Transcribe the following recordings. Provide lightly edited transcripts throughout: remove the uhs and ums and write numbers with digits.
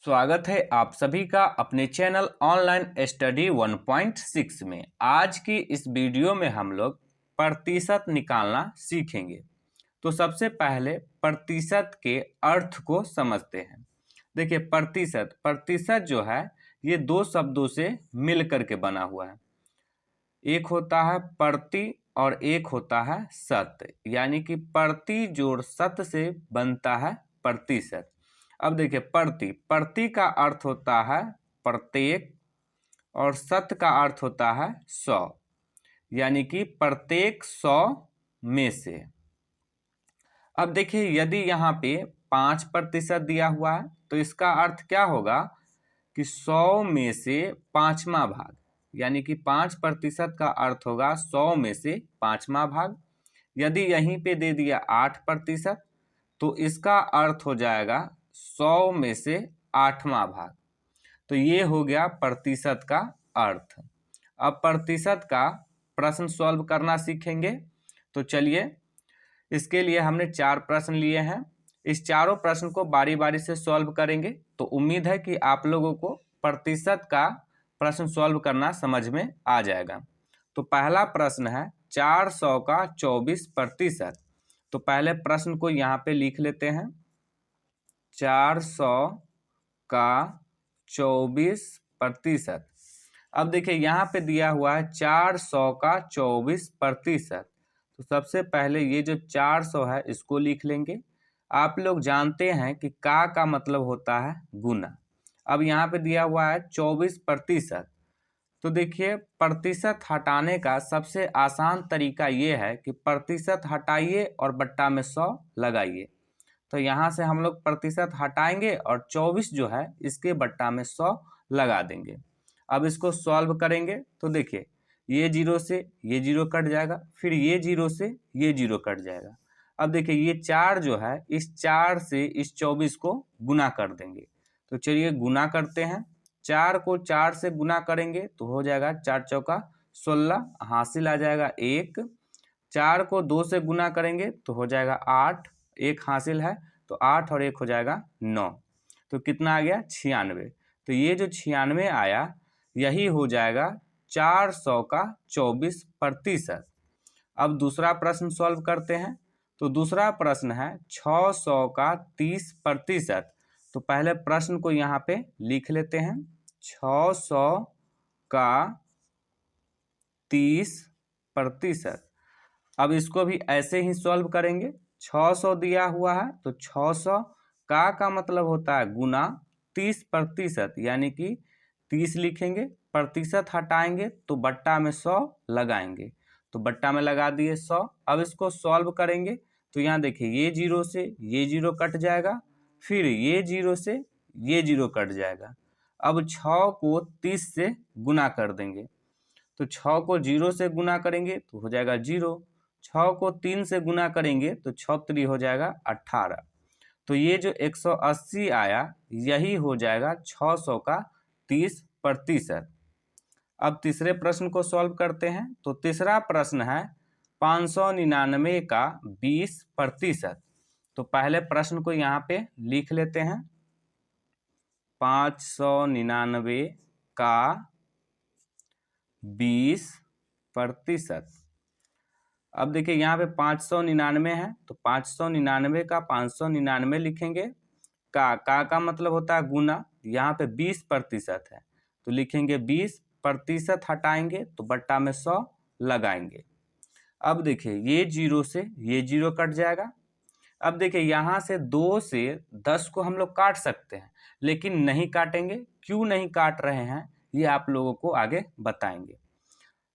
स्वागत है आप सभी का अपने चैनल ऑनलाइन स्टडी 1.6 में। आज की इस वीडियो में हम लोग प्रतिशत निकालना सीखेंगे। तो सबसे पहले प्रतिशत के अर्थ को समझते हैं। देखिए प्रतिशत जो है ये दो शब्दों से मिल करके बना हुआ है। एक होता है प्रति और एक होता है शत, यानी कि प्रति जोड़ शत से बनता है प्रतिशत। अब देखिए प्रति का अर्थ होता है प्रत्येक और शत का अर्थ होता है 100, यानी कि प्रत्येक 100 में से। अब देखिए यदि यहाँ पे 5% दिया हुआ है तो इसका अर्थ क्या होगा कि 100 में से पांचवा भाग, यानी कि 5% का अर्थ होगा 100 में से पांचवा भाग। यदि यहीं पे दे दिया 8% तो इसका अर्थ हो जाएगा 100 में से आठवां भाग। तो ये हो गया प्रतिशत का अर्थ। अब प्रतिशत का प्रश्न सॉल्व करना सीखेंगे। तो चलिए, इसके लिए हमने 4 प्रश्न लिए हैं। इस चारों प्रश्न को बारी बारी से सॉल्व करेंगे। तो उम्मीद है कि आप लोगों को प्रतिशत का प्रश्न सॉल्व करना समझ में आ जाएगा। तो पहला प्रश्न है 400 का 24%। तो पहले प्रश्न को यहाँ पे लिख लेते हैं। 400 का 24%। अब देखिए यहाँ पे दिया हुआ है 400 का 24%। तो सबसे पहले ये जो 400 है इसको लिख लेंगे। आप लोग जानते हैं कि का मतलब होता है गुना। अब यहाँ पे दिया हुआ है 24%। तो देखिए प्रतिशत हटाने का सबसे आसान तरीका ये है कि प्रतिशत हटाइए और बट्टा में 100 लगाइए। तो यहाँ से हम लोग प्रतिशत हटाएंगे और 24 जो है इसके बट्टा में 100 लगा देंगे। अब इसको सॉल्व करेंगे तो देखिए ये जीरो से ये जीरो कट जाएगा, फिर ये जीरो से ये जीरो कट जाएगा। अब देखिए ये 4 जो है इस 4 से इस 24 को गुना कर देंगे। तो चलिए गुना करते हैं। 4 को 4 से गुना करेंगे तो हो जाएगा 4 चौका 16, हासिल आ जाएगा 1। 4 को 2 से गुना करेंगे तो हो जाएगा 8, 1 हासिल है तो 8 और 1 हो जाएगा 9। तो कितना आ गया 96। तो ये जो 96 आया यही हो जाएगा 400 का 24%। अब दूसरा प्रश्न सॉल्व करते हैं। तो दूसरा प्रश्न है 600 का 30%। तो पहले प्रश्न को यहाँ पे लिख लेते हैं। 600 का 30%। अब इसको भी ऐसे ही सॉल्व करेंगे। 600 दिया हुआ है तो 600 का मतलब होता है गुना 30%, यानी कि 30 लिखेंगे, प्रतिशत हटाएंगे तो बट्टा में 100 लगाएंगे। तो बट्टा में लगा दिए 100। अब इसको सॉल्व करेंगे तो यहाँ देखिए ये जीरो से ये जीरो कट जाएगा, फिर ये जीरो से ये जीरो कट जाएगा। अब 6 को 30 से गुना कर देंगे। तो 6 को 0 से गुना करेंगे तो हो जाएगा 0। 6 को 3 से गुना करेंगे तो 6 3 हो जाएगा 18। तो ये जो 180 आया यही हो जाएगा 600 का 30%। अब तीसरे प्रश्न को सॉल्व करते हैं। तो तीसरा प्रश्न है 599 का 20%। तो पहले प्रश्न को यहाँ पे लिख लेते हैं। 599 का 20%। अब देखिए यहाँ पे 599 है तो 599 का 599 लिखेंगे। का मतलब होता है गुना, यहाँ पे 20% है तो लिखेंगे 20%, हटाएंगे तो बट्टा में 100 लगाएंगे। अब देखिए ये जीरो से ये जीरो कट जाएगा। अब देखिए यहाँ से 2 से 10 को हम लोग काट सकते हैं, लेकिन नहीं काटेंगे। क्यों नहीं काट रहे हैं ये आप लोगों को आगे बताएंगे।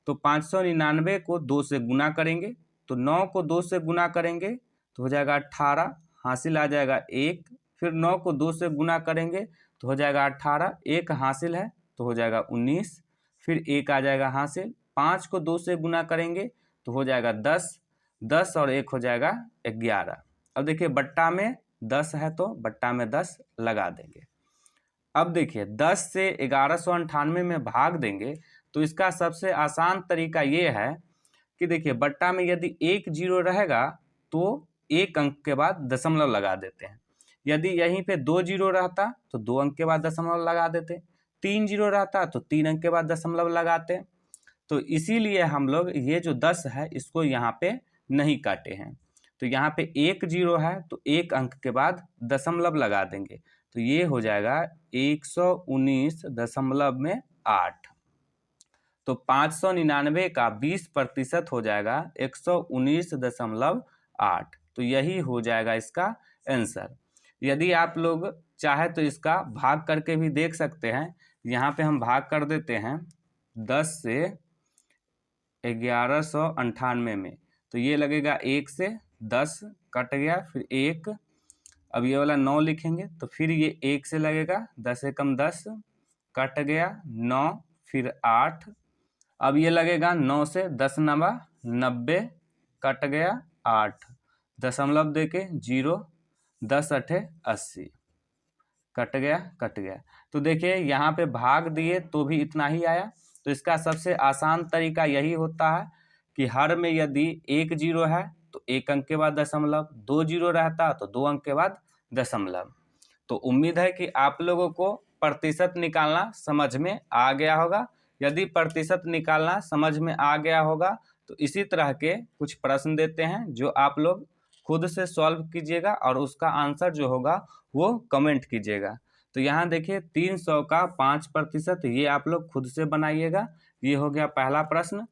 तो 599 को 2 से गुना करेंगे तो 9 को 2 से गुना करेंगे तो हो जाएगा 18, हासिल आ जाएगा 1। फिर 9 को 2 से गुना करेंगे तो हो जाएगा 18, 1 हासिल है तो हो जाएगा 19। फिर 1 आ जाएगा हासिल। 5 को 2 से गुना करेंगे तो हो जाएगा 10, 10 और 1 हो जाएगा 11। अब देखिए बट्टा में 10 है तो बट्टा में 10 लगा देंगे। अब देखिए 10 से 1198 में भाग देंगे तो इसका सबसे आसान तरीका ये है कि देखिए बट्टा में यदि 1 जीरो रहेगा तो एक अंक के बाद दशमलव लगा देते हैं, यदि यहीं पे 2 जीरो रहता तो 2 अंक के बाद दशमलव लगा देते, 3 जीरो रहता तो 3 अंक के बाद दशमलव लगाते। तो इसीलिए हम लोग ये जो 10 है इसको यहाँ पे नहीं काटे हैं। तो यहाँ पे 1 जीरो है तो 1 अंक के बाद दशमलव लगा देंगे, तो ये हो जाएगा 119.8। तो 599 का 20% हो जाएगा 119.8। तो यही हो जाएगा इसका आंसर। यदि आप लोग चाहे तो इसका भाग करके भी देख सकते हैं। यहाँ पे हम भाग कर देते हैं 10 से 1198 में, तो ये लगेगा 1 से 10 कट गया, फिर 1, अब ये वाला 9 लिखेंगे तो फिर ये 1 से लगेगा, 10 से कम 10 कट गया, 9 फिर 8, अब ये लगेगा 9 से 10 नवा 90 कट गया 8, दशमलव देके 0, 10 अठे 80 कट गया। तो देखिए यहाँ पे भाग दिए तो भी इतना ही आया। तो इसका सबसे आसान तरीका यही होता है कि हर में यदि 1 जीरो है तो 1 अंक के बाद दशमलव, 2 जीरो रहता तो 2 अंक के बाद दशमलव। तो उम्मीद है कि आप लोगों को प्रतिशत निकालना समझ में आ गया होगा। यदि प्रतिशत निकालना समझ में आ गया होगा तो इसी तरह के कुछ प्रश्न देते हैं जो आप लोग खुद से सॉल्व कीजिएगा और उसका आंसर जो होगा वो कमेंट कीजिएगा। तो यहाँ देखिए 300 का 5%, ये आप लोग खुद से बनाइएगा। ये हो गया पहला प्रश्न।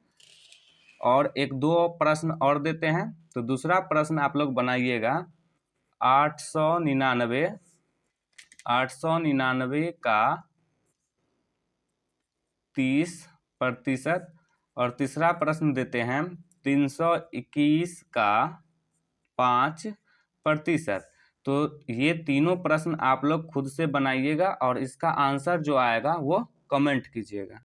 और एक दो प्रश्न और देते हैं। तो दूसरा प्रश्न आप लोग बनाइएगा 899 का 30%। और तीसरा प्रश्न देते हैं 321 का 5%। तो ये तीनों प्रश्न आप लोग खुद से बनाइएगा और इसका आंसर जो आएगा वो कमेंट कीजिएगा।